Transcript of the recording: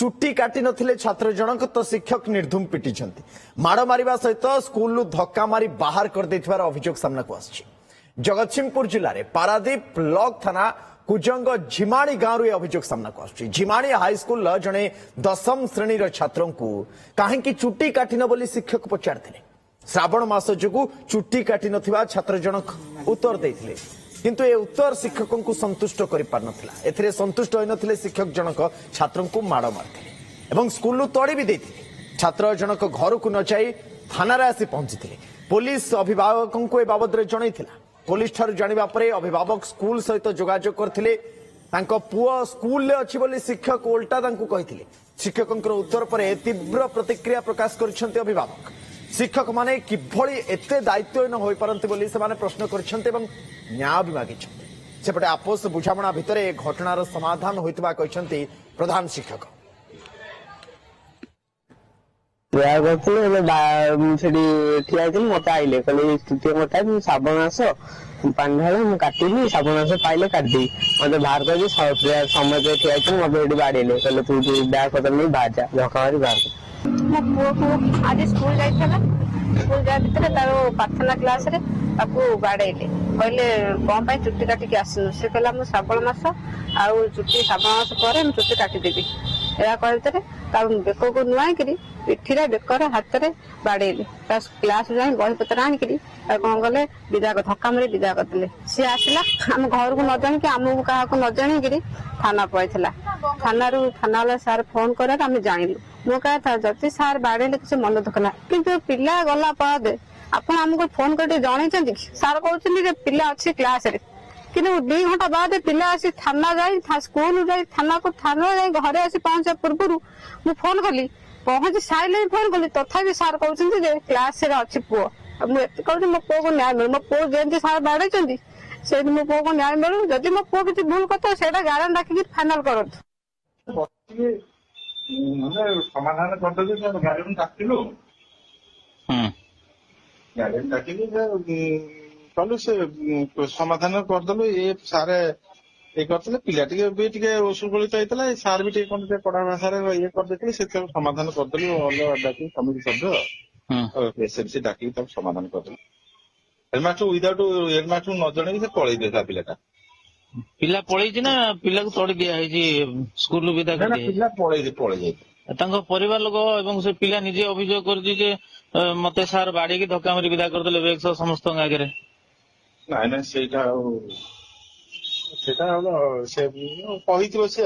चुट्टी काटी नथिले छात्र जनक तो शिक्षक निर्धूम पिटी माड़ मारिबा सहित स्कूल धक्का मारी बाहर कर देथिबार अभियोग सामना को आछि। जगतसिंहपुर जिले में पारादीप ब्लॉक थाना कुजंग झिमाणी गांव अभियोग सामना को आछि। झिमाणी हाईस्कूल जड़े 10म श्रेणी छात्रों को कहीं चुट्टी काटिन बोली शिक्षक पचारिथिले। श्रावण मास जोगु चुट्टी काटी नथिबा छात्र जनक उत्तर देथिले, किंतु ए उत्तर शिक्षकों को संतुष्ट कर पार नथिला। एथिरे संतुष्ट होई नथिले शिक्षक जनक छात्रों को माड़ मारथिले एवं स्कूल तोड़ी भी देथिले। छात्र जनक घर को न जाई थाना रे आसी पहुंचीथिले। पुलिस अभिभावकों को ए बाबद रे जणाइथिला। पुलिस ठार जानिबा परे अभिभावक स्कूल सहित जोगाजोग करथिले। तांको पुओ स्कूल ले अछि बोली शिक्षक उल्टा तांको कहिथिले। शिक्षकंकर उत्तर परे तीव्र प्रतिक्रिया प्रकाश करिसंते अभिभावक। शिक्षक माने किभଳି एते दायित्वहीन होई परंते बोली से माने प्रश्न करिसंते एवं न्याय भी मागिछंते। सेपटे आपस बुझामणा भितरे घटनार समाधान होइतबा कहिसंती प्रधान शिक्षक। मत आइले कहले तृतीय मत श्रावण मास पानी ढाले काटिली श्रावण मास पाइले काटदी मत बाहर कर समय ठिया मत बाड़ेले कहले तू बैग पतर नहीं बाहर जा धक्का मारी बाहर मो पुओ को आज स्कूल जाइछला। स्कूल जा भितर तार प्रार्थना क्लास रे ताकू बाड़ेले कहले कौन पाई चुट्टी काटिक आसनु से कहला मु श्रावण मास आउ चुट्टी श्रावण मास पर मु चुट्टी काटी देबी एरा कह भितर तार बेक को नुआई करी पिठीरे बेकर हाथ रे बाड़ेले क्लास जाई बही पत्र आनिकरी कौन कले विदा धक्का मारी विदा करदेले। सी आसला आम घर को न जानी कि आमको क्या न जानी थाना पड़ेगा। थाना वाला सार फोन कर जानिलु मो कहा जदि सार बाड़े किसी मन दुख ना कि पिला गला बाद आप आमको फोन कर जन सार कहते पिला अच्छी क्लास रे कि 2 घंटा बाद पिला आसी थाना जाई स्कूल जाई थाना को थाना जाई घरे आसी पहुंचा पूर्व मु फोन कली पहुंची सारे फोन कली तथापि सार कहते क्लास रे अच्छी पुओ मुझे कहूँ मो पुओ को न्याय मिलू। मो पुओ जमी सार बाड़े से मो पुओ को न्याय मिलू। जदि मो पुओ किसी भूल करता से गार्डियन डाकिक फाइनाल करतु समाधान करदेलु गार्डियन डाकिलु गार्डियन डाकिलु कलु से समाधान करदेलु ये सारे ये करते पिला टे उशृंखलित होता सार भी कड़ा भाषा ये करदे से समाधान करदेलु अलग डाक कमिटी सभ्य एसएमसी डाक समाधान करदेलु। हेडमास्टर विदाउट हेडमास्टर न जणे से पळै देला पिलाटा पिला पळैछि ना पिला को तोड़ी दिया है स्कूल विदा कर दिया पिला पळै जाय तांको परिवार लोक एवं से पिला निजे अभियोग करछि जे मते सार बाड़ी की धक्का मारी विदा कर देले बेग समस्त आगे रे नाइ ना सेटा से कहिथिबो से